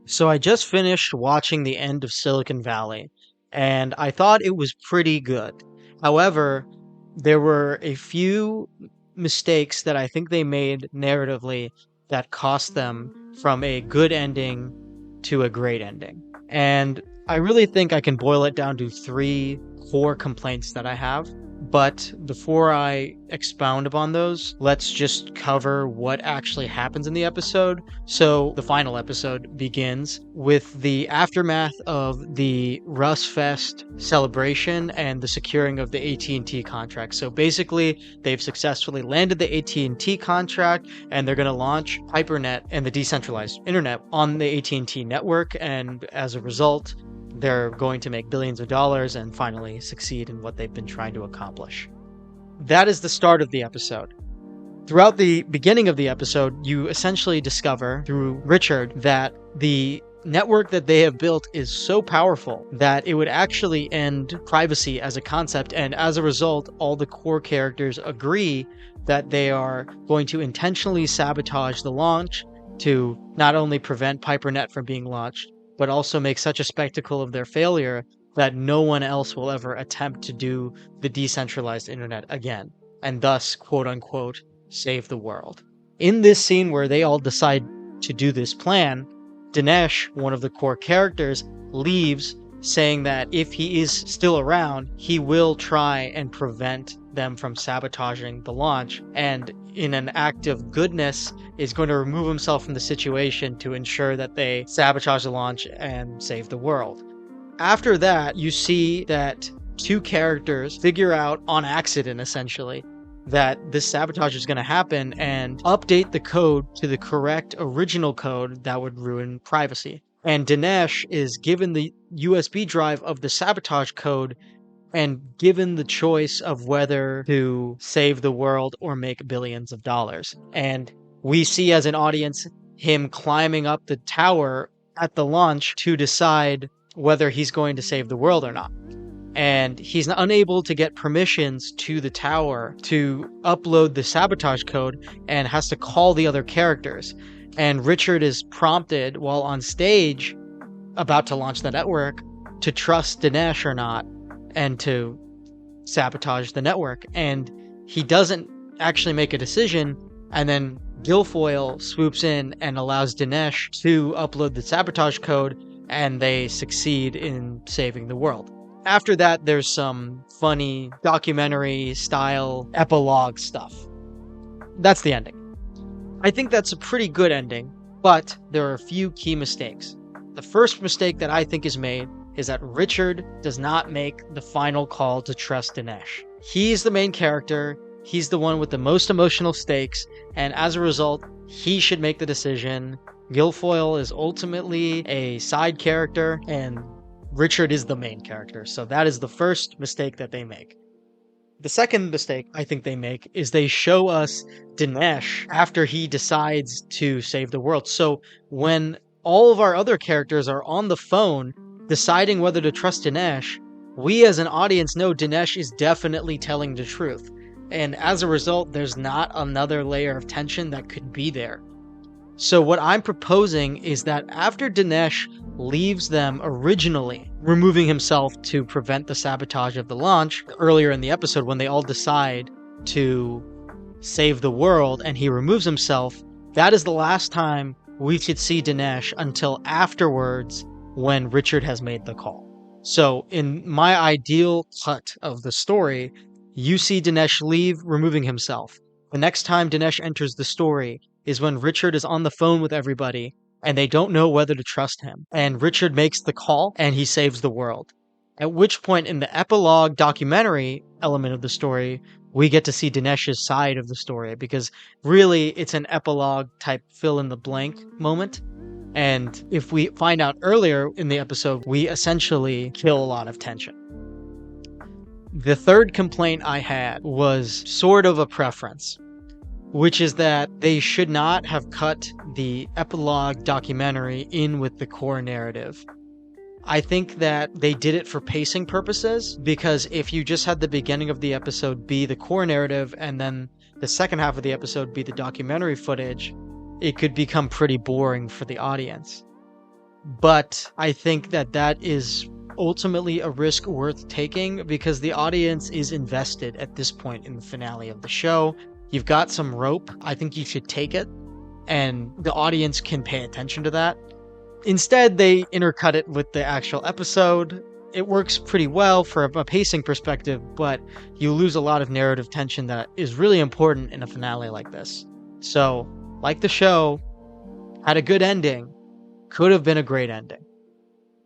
So I just finished watching the end of Silicon Valley, and I thought it was pretty good. However, there were a few mistakes that I think they made narratively that cost them from a good ending to a great ending. And I really think I can boil it down to three core complaints that I have. But before I expound upon those, let's just cover what actually happens in the episode. So the final episode begins with the aftermath of the Rustfest celebration and the securing of the AT&T contract. So basically, they've successfully landed the AT&T contract, and they're going to launch HyperNet and the decentralized internet on the AT&T network. And as a result, they're going to make billions of dollars and finally succeed in what they've been trying to accomplish. That is the start of the episode. Throughout the beginning of the episode, you essentially discover through Richard that the network that they have built is so powerful that it would actually end privacy as a concept, and as a result, all the core characters agree that they are going to intentionally sabotage the launch to not only prevent HyperNet from being launched, but also make such a spectacle of their failure that no one else will ever attempt to do the decentralized internet again, and thus, quote unquote, save the world. In this scene where they all decide to do this plan, Dinesh, one of the core characters, leaves, saying that if he is still around, he will try and prevent them from sabotaging the launch, and in an act of goodness is going to remove himself from the situation to ensure that they sabotage the launch and save the world. After that, you see that two characters figure out on accident, essentially, that this sabotage is going to happen and update the code to the correct original code that would ruin privacy. And Dinesh is given the USB drive of the sabotage code and given the choice of whether to save the world or make billions of dollars. And we see as an audience him climbing up the tower at the launch to decide whether he's going to save the world or not. And he's unable to get permissions to the tower to upload the sabotage code and has to call the other characters. And Richard is prompted while on stage about to launch the network to trust Dinesh or not and to sabotage the network. And he doesn't actually make a decision, and then Guilfoyle swoops in and allows Dinesh to upload the sabotage code, and they succeed in saving the world. After that, there's some funny documentary-style epilogue stuff. That's the ending. I think that's a pretty good ending, but there are a few key mistakes. The first mistake that I think is made is that Richard does not make the final call to trust Dinesh. He's the main character, he's the one with the most emotional stakes, and as a result, he should make the decision. Guilfoyle is ultimately a side character, and Richard is the main character, so that is the first mistake that they make. The second mistake I think they make is they show us Dinesh after he decides to save the world. So when all of our other characters are on the phone deciding whether to trust Dinesh, we as an audience know Dinesh is definitely telling the truth. And as a result, there's not another layer of tension that could be there. So what I'm proposing is that after Dinesh leaves them originally, removing himself to prevent the sabotage of the launch, earlier in the episode when they all decide to save the world and he removes himself, that is the last time we should see Dinesh until afterwards when Richard has made the call. So in my ideal cut of the story, you see Dinesh leave, removing himself. The next time Dinesh enters the story is when Richard is on the phone with everybody and they don't know whether to trust him. And Richard makes the call and he saves the world. At which point in the epilogue documentary element of the story, we get to see Dinesh's side of the story, because really it's an epilogue type fill in the blank moment. And if we find out earlier in the episode, we essentially kill a lot of tension. The third complaint I had was sort of a preference, which is that they should not have cut the epilogue documentary in with the core narrative. I think that they did it for pacing purposes, because if you just had the beginning of the episode be the core narrative and then the second half of the episode be the documentary footage, it could become pretty boring for the audience. but I think that that is ultimately a risk worth taking because the audience is invested at this point in the finale of the show. You've got some rope. I think you should take it, and the audience can pay attention to that. Instead, they intercut it with the actual episode. It works pretty well for a pacing perspective, but you lose a lot of narrative tension that is really important in a finale like this. So, like the show, had a good ending, could have been a great ending.